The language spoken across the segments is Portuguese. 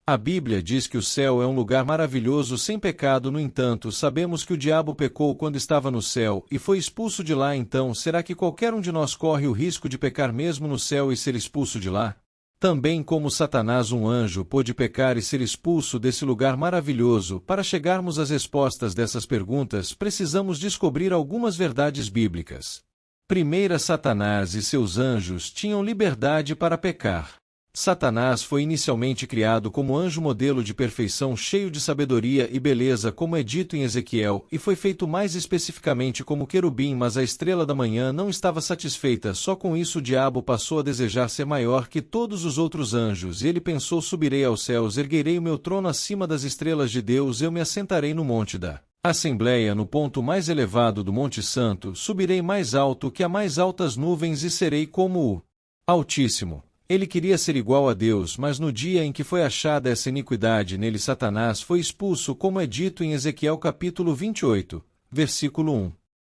A Bíblia diz que o céu é um lugar maravilhoso sem pecado, no entanto, sabemos que o diabo pecou quando estava no céu e foi expulso de lá. Então, será que qualquer um de nós corre o risco de pecar mesmo no céu e ser expulso de lá? Também como Satanás, um anjo, pôde pecar e ser expulso desse lugar maravilhoso. Para chegarmos às respostas dessas perguntas, precisamos descobrir algumas verdades bíblicas. Primeira, Satanás e seus anjos tinham liberdade para pecar. Satanás foi inicialmente criado como anjo modelo de perfeição, cheio de sabedoria e beleza, como é dito em Ezequiel, e foi feito mais especificamente como querubim, mas a estrela da manhã não estava satisfeita só com isso. O diabo passou a desejar ser maior que todos os outros anjos, e ele pensou: subirei aos céus, erguerei o meu trono acima das estrelas de Deus, eu me assentarei no monte da Assembleia, no ponto mais elevado do Monte Santo, subirei mais alto que as mais altas nuvens e serei como o Altíssimo. Ele queria ser igual a Deus, mas no dia em que foi achada essa iniquidade nele, Satanás foi expulso, como é dito em Ezequiel capítulo 28, versículo 1.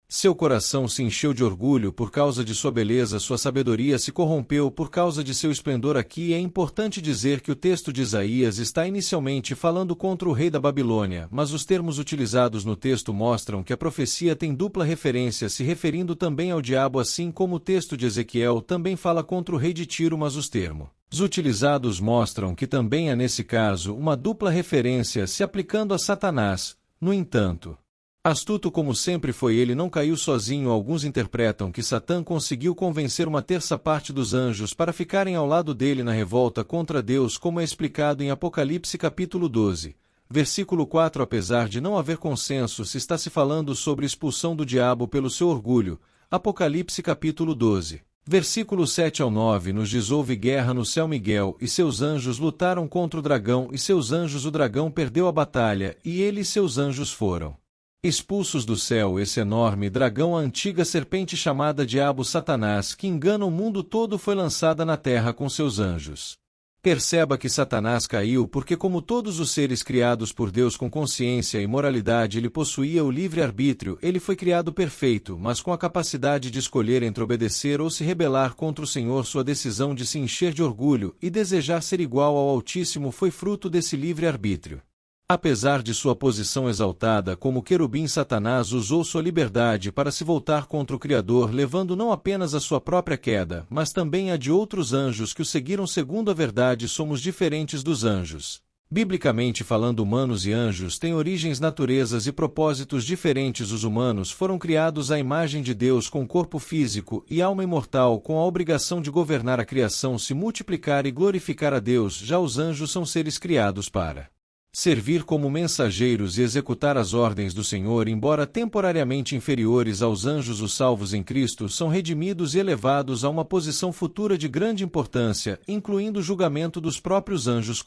Seu coração se encheu de orgulho por causa de sua beleza, sua sabedoria se corrompeu por causa de seu esplendor. Aqui é importante dizer que o texto de Isaías está inicialmente falando contra o rei da Babilônia, mas os termos utilizados no texto mostram que a profecia tem dupla referência, se referindo também ao diabo, assim como o texto de Ezequiel também fala contra o rei de Tiro, mas os termos utilizados mostram que também há nesse caso uma dupla referência se aplicando a Satanás. No entanto, astuto como sempre foi, ele não caiu sozinho. Alguns interpretam que Satã conseguiu convencer uma terça parte dos anjos para ficarem ao lado dele na revolta contra Deus, como é explicado em Apocalipse capítulo 12, versículo 4. Apesar de não haver consenso se está se falando sobre expulsão do diabo pelo seu orgulho, Apocalipse capítulo 12, versículo 7 ao 9 nos diz: houve guerra no céu, Miguel e seus anjos lutaram contra o dragão e seus anjos. O dragão perdeu a batalha e ele e seus anjos foram expulsos do céu. Esse enorme dragão, a antiga serpente chamada Diabo, Satanás, que engana o mundo todo, foi lançada na terra com seus anjos. Perceba que Satanás caiu porque, como todos os seres criados por Deus com consciência e moralidade, ele possuía o livre-arbítrio. Ele foi criado perfeito, mas com a capacidade de escolher entre obedecer ou se rebelar contra o Senhor. Sua decisão de se encher de orgulho e desejar ser igual ao Altíssimo foi fruto desse livre-arbítrio. Apesar de sua posição exaltada como querubim, Satanás usou sua liberdade para se voltar contra o Criador, levando não apenas a sua própria queda, mas também a de outros anjos que o seguiram. Segundo a verdade, somos diferentes dos anjos. Biblicamente falando, humanos e anjos têm origens, naturezas e propósitos diferentes. Os humanos foram criados à imagem de Deus, com corpo físico e alma imortal, com a obrigação de governar a criação, se multiplicar e glorificar a Deus. Já os anjos são seres criados para servir como mensageiros e executar as ordens do Senhor. Embora temporariamente inferiores aos anjos, os salvos em Cristo são redimidos e elevados a uma posição futura de grande importância, incluindo o julgamento dos próprios anjos.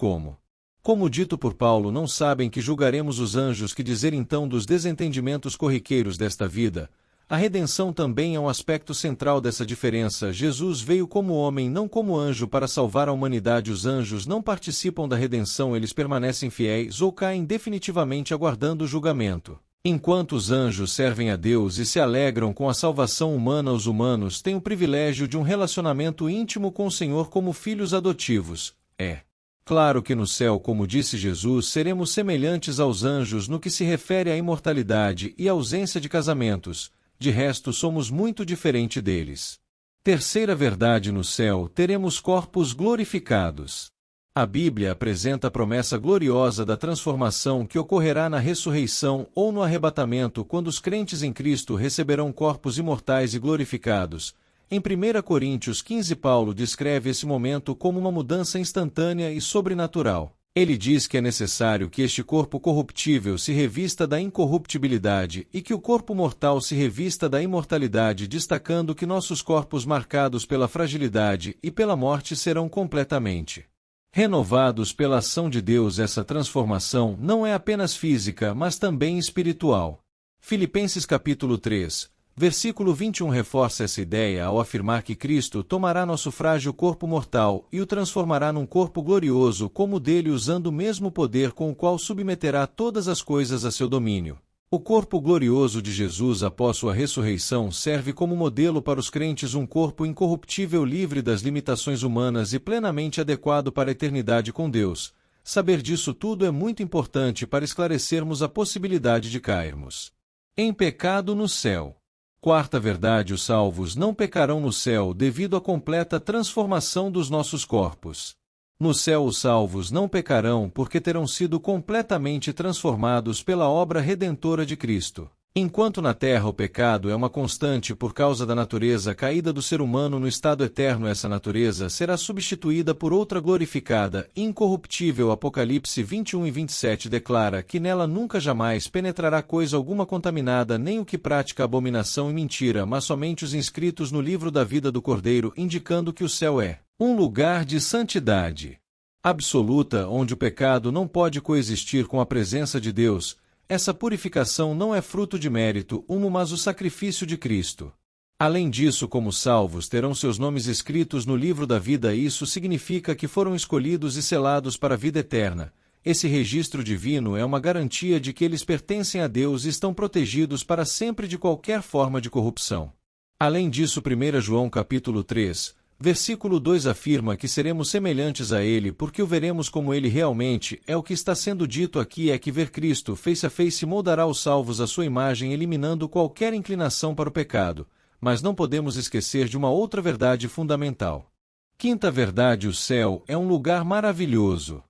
Como dito por Paulo, não sabem que julgaremos os anjos? Que dizer então dos desentendimentos corriqueiros desta vida? A redenção também é um aspecto central dessa diferença. Jesus veio como homem, não como anjo, para salvar a humanidade. Os anjos não participam da redenção, eles permanecem fiéis ou caem definitivamente aguardando o julgamento. Enquanto os anjos servem a Deus e se alegram com a salvação humana, os humanos têm o privilégio de um relacionamento íntimo com o Senhor como filhos adotivos. É claro que no céu, como disse Jesus, seremos semelhantes aos anjos no que se refere à imortalidade e à ausência de casamentos. De resto, somos muito diferente deles. Terceira verdade: no céu teremos corpos glorificados. A Bíblia apresenta a promessa gloriosa da transformação que ocorrerá na ressurreição ou no arrebatamento, quando os crentes em Cristo receberão corpos imortais e glorificados. Em 1 Coríntios 15, Paulo descreve esse momento como uma mudança instantânea e sobrenatural. Ele diz que é necessário que este corpo corruptível se revista da incorruptibilidade e que o corpo mortal se revista da imortalidade, destacando que nossos corpos, marcados pela fragilidade e pela morte, serão completamente renovados pela ação de Deus. Essa transformação não é apenas física, mas também espiritual. Filipenses capítulo 3, versículo 21 reforça essa ideia ao afirmar que Cristo tomará nosso frágil corpo mortal e o transformará num corpo glorioso como o dele, usando o mesmo poder com o qual submeterá todas as coisas a seu domínio. O corpo glorioso de Jesus após sua ressurreição serve como modelo para os crentes, um corpo incorruptível, livre das limitações humanas e plenamente adequado para a eternidade com Deus. Saber disso tudo é muito importante para esclarecermos a possibilidade de cairmos em pecado no céu. Quarta verdade: os salvos não pecarão no céu devido à completa transformação dos nossos corpos. No céu os salvos não pecarão porque terão sido completamente transformados pela obra redentora de Cristo. Enquanto na terra o pecado é uma constante por causa da natureza caída do ser humano no estado eterno, essa natureza será substituída por outra glorificada, incorruptível. Apocalipse 21:27 declara que nela nunca jamais penetrará coisa alguma contaminada, nem o que pratica abominação e mentira, mas somente os inscritos no livro da vida do Cordeiro, indicando que o céu é um lugar de santidade absoluta, onde o pecado não pode coexistir com a presença de Deus. Essa purificação não é fruto de mérito humano, mas o sacrifício de Cristo. Além disso, como salvos terão seus nomes escritos no livro da vida, isso significa que foram escolhidos e selados para a vida eterna. Esse registro divino é uma garantia de que eles pertencem a Deus e estão protegidos para sempre de qualquer forma de corrupção. Além disso, 1 João capítulo 3, versículo 2 afirma que seremos semelhantes a Ele porque o veremos como Ele realmente é. O que está sendo dito aqui é que ver Cristo face a face moldará os salvos à sua imagem, eliminando qualquer inclinação para o pecado. Mas não podemos esquecer de uma outra verdade fundamental. Quinta verdade: o céu é um lugar maravilhoso.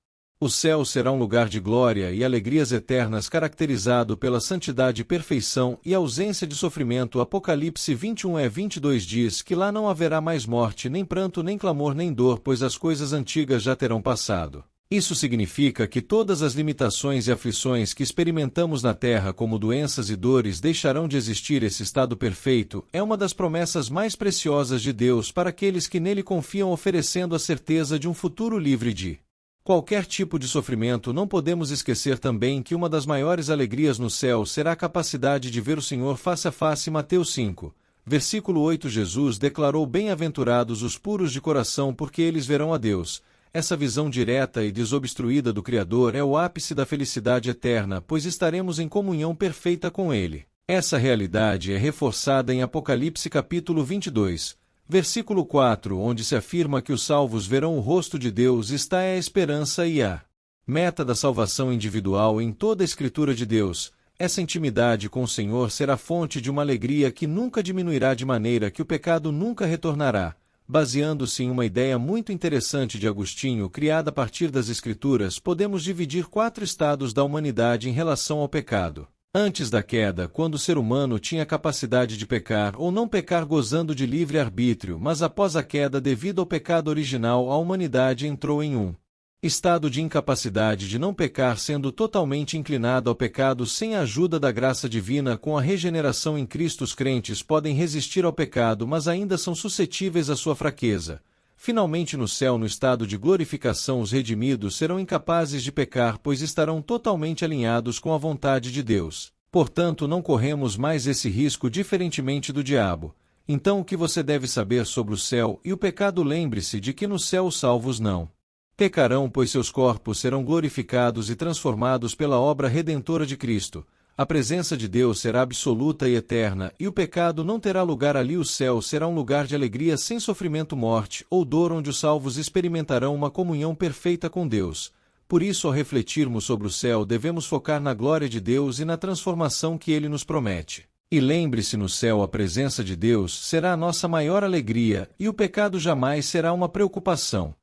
O céu será um lugar de glória e alegrias eternas, caracterizado pela santidade, perfeição e ausência de sofrimento. Apocalipse 21:22 diz que lá não haverá mais morte, nem pranto, nem clamor, nem dor, pois as coisas antigas já terão passado. Isso significa que todas as limitações e aflições que experimentamos na terra, como doenças e dores, deixarão de existir. Esse estado perfeito é uma das promessas mais preciosas de Deus para aqueles que nele confiam, oferecendo a certeza de um futuro livre de qualquer tipo de sofrimento. Não podemos esquecer também que uma das maiores alegrias no céu será a capacidade de ver o Senhor face a face. Mateus 5, versículo 8, Jesus declarou: bem-aventurados os puros de coração, porque eles verão a Deus. Essa visão direta e desobstruída do Criador é o ápice da felicidade eterna, pois estaremos em comunhão perfeita com Ele. Essa realidade é reforçada em Apocalipse capítulo 22, versículo 4, onde se afirma que os salvos verão o rosto de Deus. Está a esperança e a meta da salvação individual em toda a Escritura de Deus. Essa intimidade com o Senhor será fonte de uma alegria que nunca diminuirá, de maneira que o pecado nunca retornará. Baseando-se em uma ideia muito interessante de Agostinho, criada a partir das Escrituras, podemos dividir 4 estados da humanidade em relação ao pecado. Antes da queda, quando o ser humano tinha capacidade de pecar ou não pecar gozando de livre arbítrio, mas após a queda, devido ao pecado original, a humanidade entrou em um estado de incapacidade de não pecar, sendo totalmente inclinado ao pecado sem a ajuda da graça divina. Com a regeneração em Cristo, os crentes podem resistir ao pecado, mas ainda são suscetíveis à sua fraqueza. Finalmente, no céu, no estado de glorificação, os redimidos serão incapazes de pecar, pois estarão totalmente alinhados com a vontade de Deus. Portanto, não corremos mais esse risco, diferentemente do diabo. Então, o que você deve saber sobre o céu e o pecado? Lembre-se de que no céu os salvos não pecarão, pois seus corpos serão glorificados e transformados pela obra redentora de Cristo. A presença de Deus será absoluta e eterna, e o pecado não terá lugar ali. O céu será um lugar de alegria sem sofrimento, morte ou dor, onde os salvos experimentarão uma comunhão perfeita com Deus. Por isso, ao refletirmos sobre o céu, devemos focar na glória de Deus e na transformação que Ele nos promete. E lembre-se, no céu a presença de Deus será a nossa maior alegria, e o pecado jamais será uma preocupação.